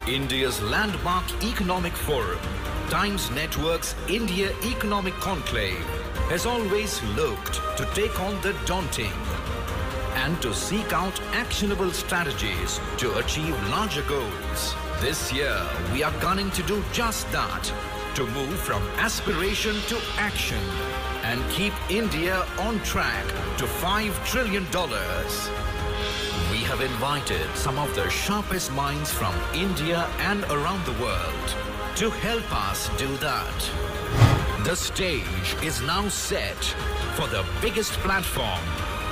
India's landmark economic forum, Times Network's India Economic Conclave, has always looked to take on the daunting and to seek out actionable strategies to achieve larger goals. This year, we are gunning to do just that, to move from aspiration to action and keep India on track to $5 trillion. We have invited some of the sharpest minds from India and around the world to help us do that. The stage is now set for the biggest platform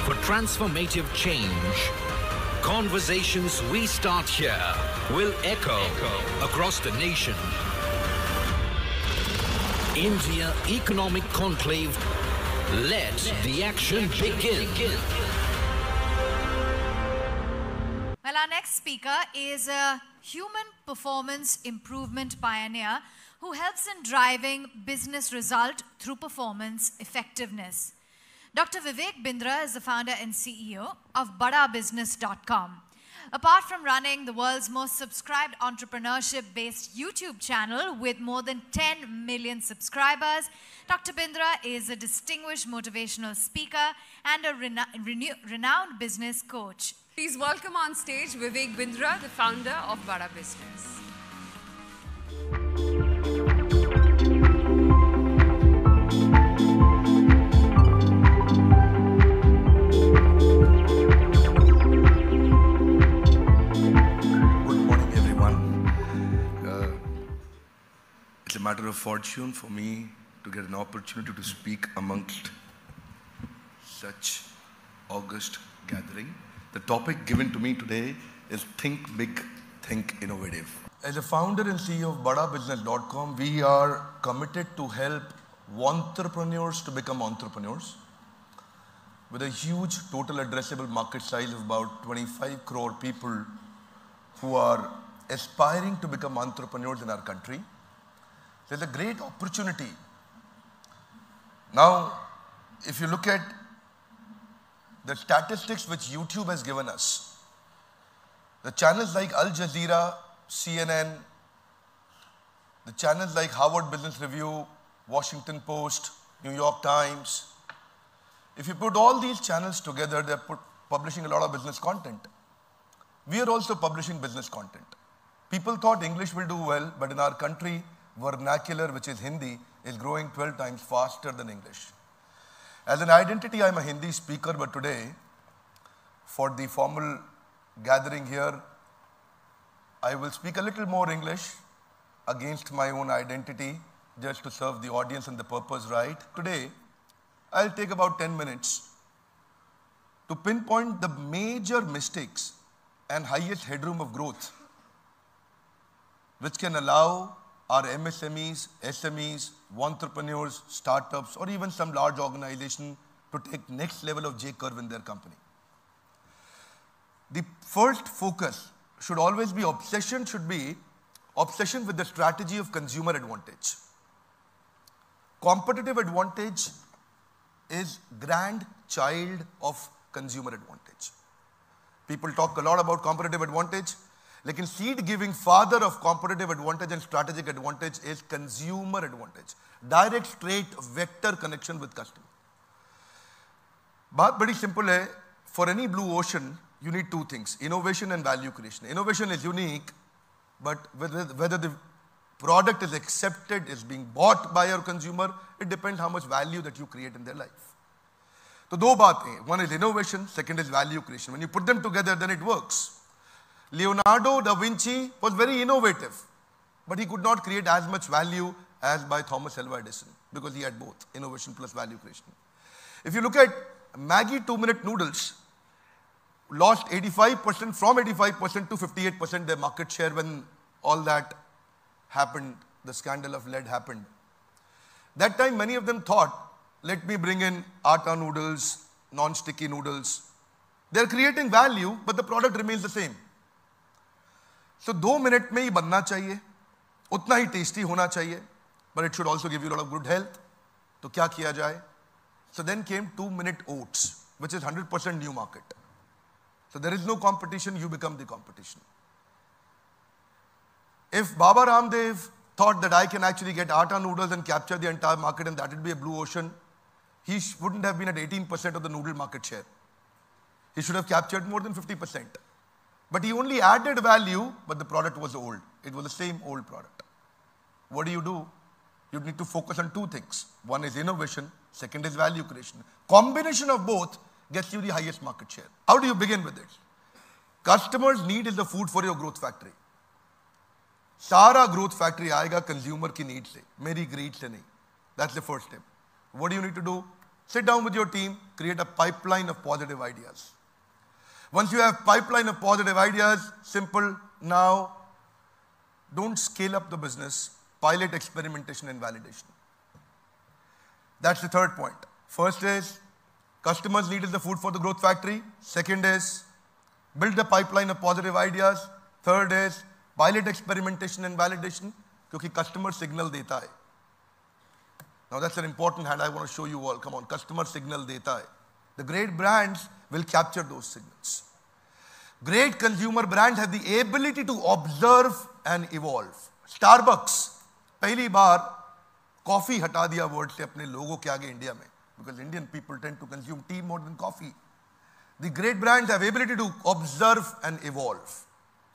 for transformative change. Conversations we start here will echo across the nation. India Economic Conclave, let the action begin. Well, our next speaker is a human performance improvement pioneer who helps in driving business result through performance effectiveness. Dr. Vivek Bindra is the founder and CEO of BadaBusiness.com. Apart from running the world's most subscribed entrepreneurship-based YouTube channel with more than 10 million subscribers, Dr. Bindra is a distinguished motivational speaker and a renowned business coach. Please welcome on stage Vivek Bindra, the founder of Bada Business. It's a matter of fortune for me to get an opportunity to speak amongst such august gathering. The topic given to me today is Think Big, Think Innovative. As a founder and CEO of BadaBusiness.com, we are committed to help entrepreneurs to become entrepreneurs with a huge total addressable market size of about 25 crore people who are aspiring to become entrepreneurs in our country. There's a great opportunity. Now, if you look at the statistics which YouTube has given us, the channels like Al Jazeera, CNN, the channels like Harvard Business Review, Washington Post, New York Times, if you put all these channels together, they're publishing a lot of business content. We are also publishing business content. People thought English will do well, but in our country, vernacular, which is Hindi, is growing 12 times faster than English. As an identity, I'm a Hindi speaker, but today, for the formal gathering here, I will speak a little more English against my own identity, just to serve the audience and the purpose right. Today, I'll take about 10 minutes to pinpoint the major mistakes and highest headroom of growth, which can allow our MSMEs, SMEs, entrepreneurs, startups, or even some large organization to take next level of J-curve in their company. The first focus should always be obsession with the strategy of consumer advantage. Competitive advantage is grandchild of consumer advantage. People talk a lot about competitive advantage. Like in seed-giving father of competitive advantage and strategic advantage is consumer advantage. Direct, straight, vector connection with customer. बात बड़ी simple है. For any blue ocean, you need two things: innovation and value creation. Innovation is unique, but whether the product is accepted, is being bought by your consumer, it depends how much value that you create in their life. So दो बातें. One is innovation, second is value creation. When you put them together, then it works. Leonardo da Vinci was very innovative, but he could not create as much value as by Thomas Alva Edison because he had both innovation plus value creation. If you look at Maggi 2-minute noodles, lost 85% from 85% to 58% their market share when all that happened, the scandal of lead happened. That time many of them thought, let me bring in atta noodles, non-sticky noodles. They're creating value, but the product remains the same. So 2 minutes में ही बनना चाहिए, उतना ही tasty होना चाहिए, but it should also give you a lot of good health. तो क्या किया जाए? So then came 2-minute oats, which is 100% new market. So there is no competition, you become the competition. If Baba Ramdev thought that I can actually get atta noodles and capture the entire market and that would be a blue ocean, he wouldn't have been at 18% of the noodle market share. He should have captured more than 50%. But he only added value, but the product was old. It was the same old product. What do? You need to focus on two things. One is innovation, second is value creation. Combination of both gets you the highest market share. How do you begin with it? Customers' need is the food for your growth factory. सारा growth factory आएगा consumer की need से, मेरी greed से नहीं. That's the first step. What do you need to do? Sit down with your team, create a pipeline of positive ideas. Once you have pipeline of positive ideas, simple, now don't scale up the business, pilot experimentation and validation. That's the third point. First is customers' need is the food for the growth factory. Second is build a pipeline of positive ideas. Third is pilot experimentation and validation, क्योंकि customer signal देता है. Now that's an important hand I want to show you all. Come on, customer signal देता है. The great brands will capture those signals. Great consumer brands have the ability to observe and evolve. Starbucks पहली बार coffee हटा दिया word से अपने लोगों के आगे इंडिया में, because Indian people tend to consume tea more than coffee. The great brands have ability to observe and evolve.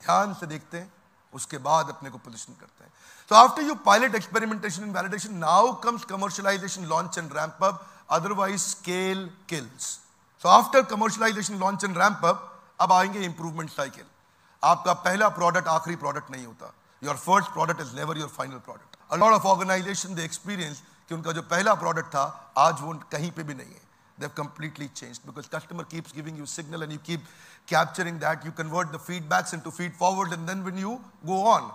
ध्यान से देखते हैं, उसके बाद अपने को position करते हैं. So after you pilot experimentation and validation, now comes commercialization, launch and ramp up. Otherwise scale kills. So after commercialization, launch and ramp up, अब आएंगे improvement cycle. आपका पहला product आखिरी product नहीं होता. Your first product is never your final product. A lot of organizations they experience कि उनका जो पहला product था आज वो कहीं पे भी नहीं है. They've completely changed because customer keeps giving you signal and you keep capturing that. You convert the feedbacks into feed forward and then when you go on.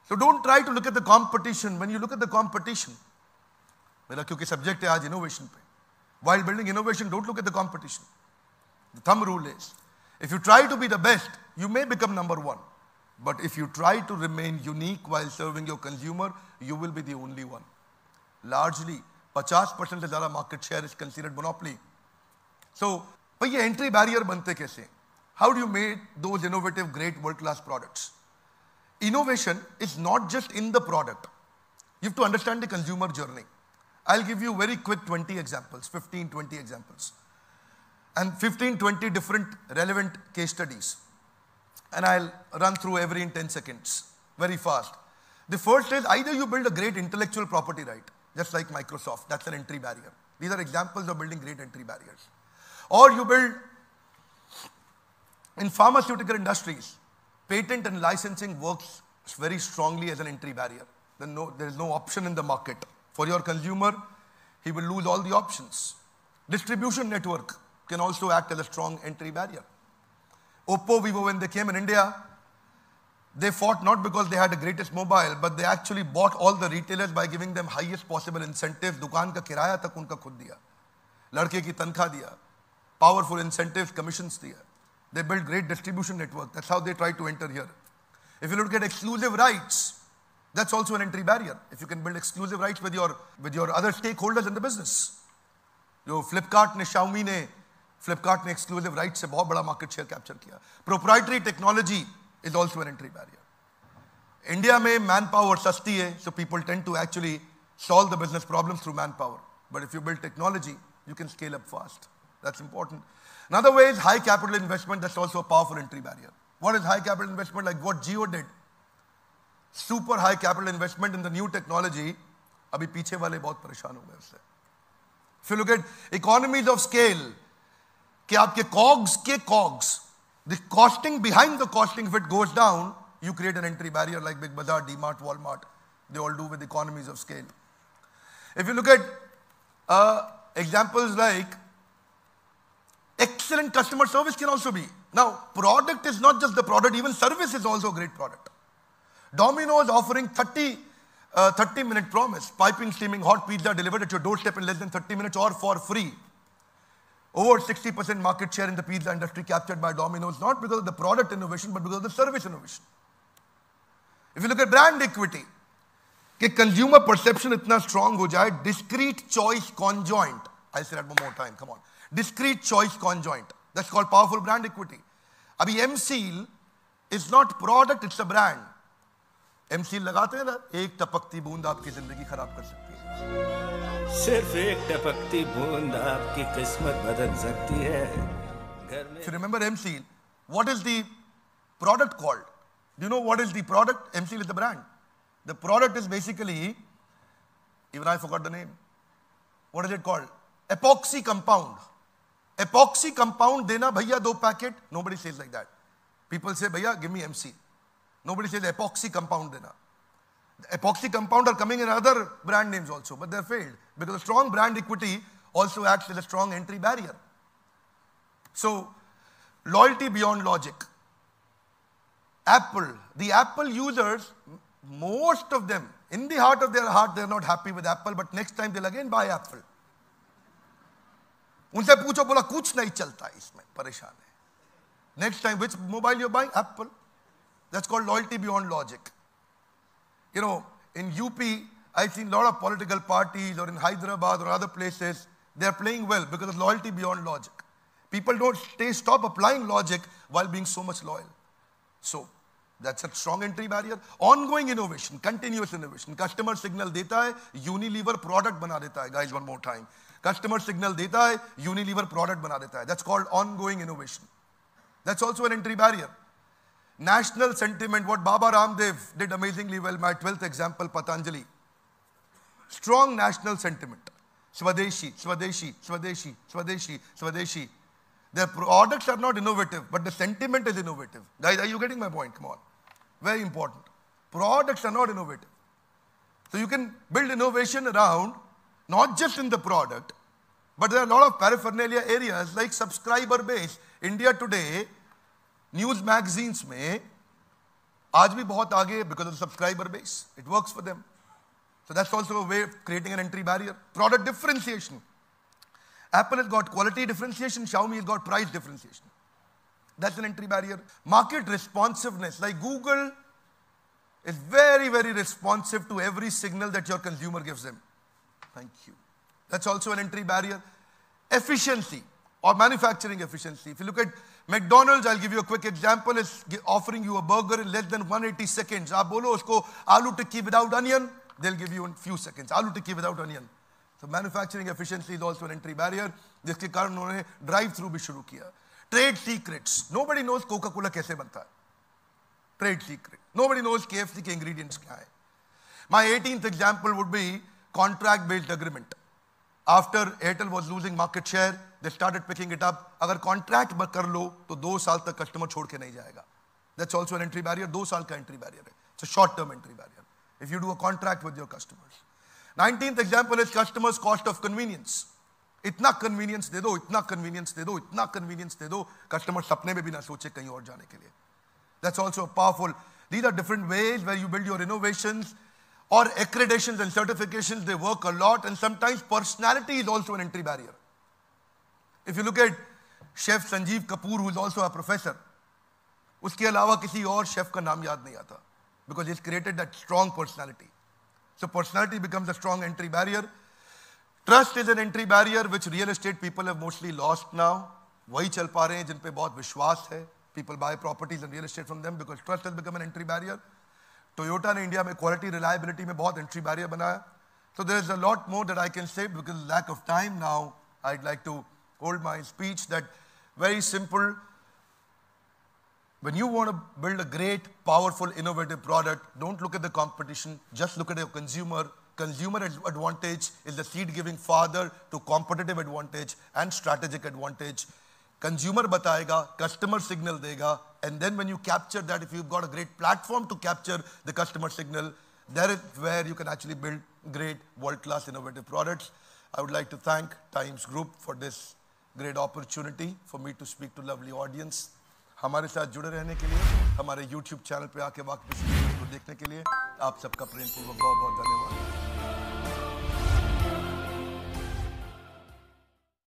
So don't try to look at the competition. When you look at the competition, मेरा क्योंकि subject है आज innovation पे. While building innovation, don't look at the competition. The thumb rule is, if you try to be the best, you may become number one. But if you try to remain unique while serving your consumer, you will be the only one. Largely, 50% से ज़्यादा market share is considered monopoly. So, भाई ये entry barrier बनते कैसे? How do you make those innovative, great, world-class products? Innovation is not just in the product. You have to understand the consumer journey. I'll give you very quick 20 examples, 15, 20 examples. And 15, 20 different relevant case studies. And I'll run through every in 10 seconds, very fast. The first is either you build a great intellectual property right, just like Microsoft, that's an entry barrier. These are examples of building great entry barriers. Or you build, in pharmaceutical industries, patent and licensing works very strongly as an entry barrier. There is no option in the market. For your consumer, he will lose all the options. Distribution network can also act as a strong entry barrier. Oppo, Vivo, when they came in India, they fought not because they had the greatest mobile, but they actually bought all the retailers by giving them highest possible incentives. दुकान का किराया तक उनका खुद दिया, लड़के की तनख्वाह दिया, powerful incentives, commissions दिया. They built great distribution network. That's how they try to enter here. If you look at exclusive rights, that's also an entry barrier. If you can build exclusive rights with your other stakeholders in the business. जो Flipkart ने, Xiaomi ने, Flipkart ने exclusive rights से बहुत बड़ा market share capture किया. Proprietary technology is also an entry barrier. India में manpower सस्ती है, so people tend to actually solve the business problems through manpower. But if you build technology, you can scale up fast. That's important. Another way is high capital investment. That's also a powerful entry barrier. What is high capital investment? Like what Jio did. Super high capital investment in the new technology. अभी पीछे वाले बहुत परेशान हो गए उससे. If you look at economies of scale, कि आपके COGS, the costing behind the costing, if it goes down, you create an entry barrier like Big Bazaar, DMart, Walmart. They all do with economies of scale. If you look at examples like excellent customer service can also be. Now, product is not just the product, even service is also a great product. Domino's offering 30-minute promise, piping, steaming hot pizza delivered at your doorstep in less than 30 minutes or for free. Over 60% market share in the pizza industry captured by Domino's, not because of the product innovation, but because of the service innovation. If you look at brand equity, कि consumer perception इतना strong हो जाए, discrete choice conjoint. I'll say that one more time, come on. Discrete choice conjoint. That's called powerful brand equity. अभी M-Seal is not product, it's a brand. MC लगाते हैं ना, एक टपकती बूंद आपकी जिंदगी खराब कर सकती है। सिर्फ एक टपकती बूंद आपकी किस्मत बदल सकती है। If you remember MC, what is the product called? Do you know what is the product? MC is the brand. The product is basically, even I forgot the name. What is it called? Epoxy compound. Epoxy compound dena bhaiya 2 packet. Nobody says like that. People say bhaiya give me MC. Nobody says epoxy compound dena. The epoxy compound are coming in other brand names also, but they're failed because a strong brand equity also acts as a strong entry barrier. So, loyalty beyond logic. Apple, the Apple users, most of them, in the heart of their heart, they're not happy with Apple, but next time they'll again buy Apple. उनसे पूछो, बोला कुछ नहीं चलता इसमें, परेशान है. Next time, which mobile you're buying? Apple. That's called loyalty beyond logic. You know, in UP, I've seen a lot of political parties, or in Hyderabad or other places, they're playing well because of loyalty beyond logic. People don't stop applying logic while being so much loyal. So, that's a strong entry barrier. Ongoing innovation, continuous innovation. Customer signal deta hai, Unilever product bana deta hai. Guys, one more time. Customer signal deta hai, Unilever product bana deta hai. That's called ongoing innovation. That's also an entry barrier. National sentiment, what Baba Ramdev did amazingly well. My 12th example, Patanjali. Strong national sentiment. Swadeshi, Swadeshi, Swadeshi, Swadeshi, Swadeshi. Their products are not innovative, but the sentiment is innovative. Guys, are you getting my point? Come on. Very important. Products are not innovative. So you can build innovation around, not just in the product, but there are a lot of paraphernalia areas like subscriber base. India today, news magazines mein, aaj bhi bahut aage because of the subscriber base. It works for them. So that's also a way of creating an entry barrier. Product differentiation. Apple has got quality differentiation, Xiaomi has got price differentiation. That's an entry barrier. Market responsiveness, like Google is very, very responsive to every signal that your consumer gives them. Thank you. That's also an entry barrier. Efficiency or manufacturing efficiency. If you look at McDonald's, I'll give you a quick example, is offering you a burger in less than 180 seconds. Aap bolo usko aloo tikki without onion, they'll give you in few seconds. Aloo tikki without onion. So manufacturing efficiency is also an entry barrier. जिसके कारण उन्होंने drive through भी शुरू किया. Trade secrets. Nobody knows Coca-Cola कैसे बनता है. Trade secret. Nobody knows KFC के ingredients क्या है. My 18th example would be contract-based agreement. After Airtel was losing market share, they started picking it up. अगर contract कर लो तो 2 साल तक customer छोड़ के नहीं जाएगा. That's also an entry barrier. 2 साल का entry barrier है. It's a short-term entry barrier. If you do a contract with your customers. 19th example is customers' cost of convenience. इतना convenience दे दो, इतना convenience दे दो, इतना convenience दे दो, customer सपने में भी ना सोचे कहीं और जाने के लिए. That's also powerful. These are different ways where you build your innovations or accreditations and certifications. They work a lot, and sometimes personality is also an entry barrier. If you look at Chef Sanjeev Kapoor, who is also a professor, उसके अलावा किसी और chef का नाम याद नहीं आता because he's created that strong personality. So personality becomes a strong entry barrier. Trust is an entry barrier which real estate people have mostly lost now. वही चल पा रहे हैं जिन पे बहुत विश्वास है. People buy properties and real estate from them because trust has become an entry barrier. Toyota ने इंडिया में quality reliability में बहुत entry barrier बनाया. So there is a lot more that I can say because of lack of time now. I'd like to hold my speech that very simple. When you want to build a great, powerful, innovative product, don't look at the competition, just look at your consumer. Consumer advantage is the seed-giving father to competitive advantage and strategic advantage. Consumer batayega, customer signal dega, and then when you capture that, if you've got a great platform to capture the customer signal, there is where you can actually build great, world-class, innovative products. I would like to thank Times Group for this great opportunity for me to speak to lovely audience. हमारे साथ जुड़े रहने के लिए, हमारे YouTube channel पे आके वाकई को देखने के लिए आप सबका प्रेमपूर्वक बहुत बहुत धन्यवाद.